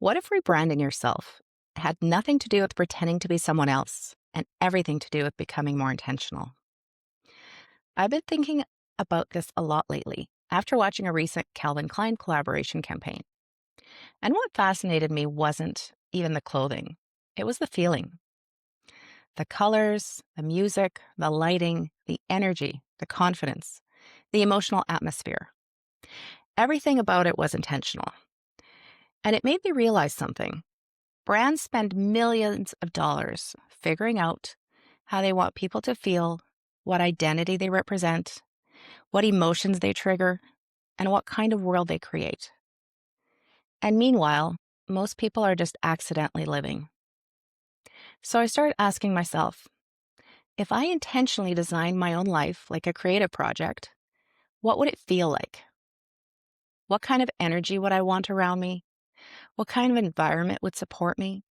What if rebranding yourself had nothing to do with pretending to be someone else and everything to do with becoming more intentional? I've been thinking about this a lot lately after watching a recent Calvin Klein collaboration campaign. And what fascinated me wasn't even the clothing, it was the feeling. The colors, the music, the lighting, the energy, the confidence, the emotional atmosphere. Everything about it was intentional. And it made me realize something. Brands spend millions of dollars figuring out how they want people to feel, what identity they represent, what emotions they trigger, and what kind of world they create. And meanwhile, most people are just accidentally living. So I started asking myself, if I intentionally designed my own life like a creative project, what would it feel like? What kind of energy would I want around me? What kind of environment would support me?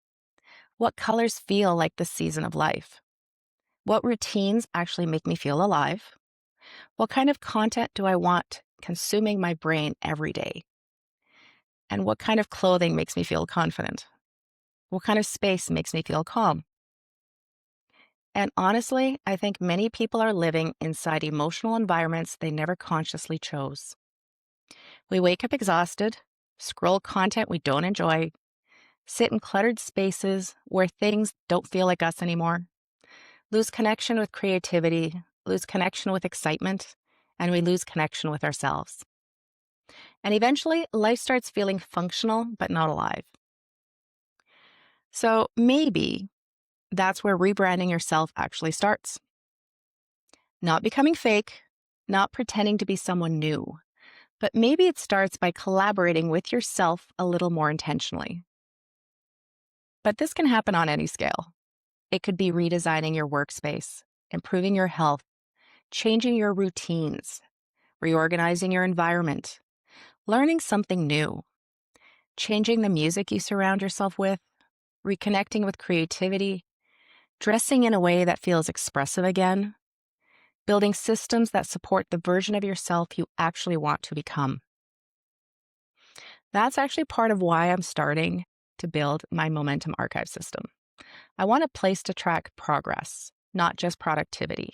What colors feel like the season of life? What routines actually make me feel alive? What kind of content do I want consuming my brain every day? And what kind of clothing makes me feel confident? What kind of space makes me feel calm? And honestly, I think many people are living inside emotional environments they never consciously chose. We wake up exhausted, scroll content we don't enjoy, sit in cluttered spaces where things don't feel like us anymore, lose connection with creativity, lose connection with excitement, and we lose connection with ourselves. And eventually, life starts feeling functional but not alive. So maybe that's where rebranding yourself actually starts. Not becoming fake, not pretending to be someone new, but maybe it starts by collaborating with yourself a little more intentionally. But this can happen on any scale. It could be redesigning your workspace, improving your health, changing your routines, reorganizing your environment, learning something new, changing the music you surround yourself with, reconnecting with creativity, dressing in a way that feels expressive again, building systems that support the version of yourself you actually want to become. That's actually part of why I'm starting to build my momentum archive system. I want a place to track progress, not just productivity.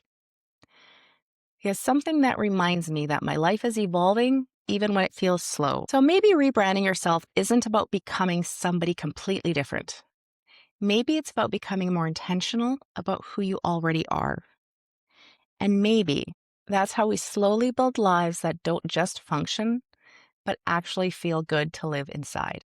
It's something that reminds me that my life is evolving even when it feels slow. So maybe rebranding yourself isn't about becoming somebody completely different. Maybe it's about becoming more intentional about who you already are. And maybe that's how we slowly build lives that don't just function, but actually feel good to live inside.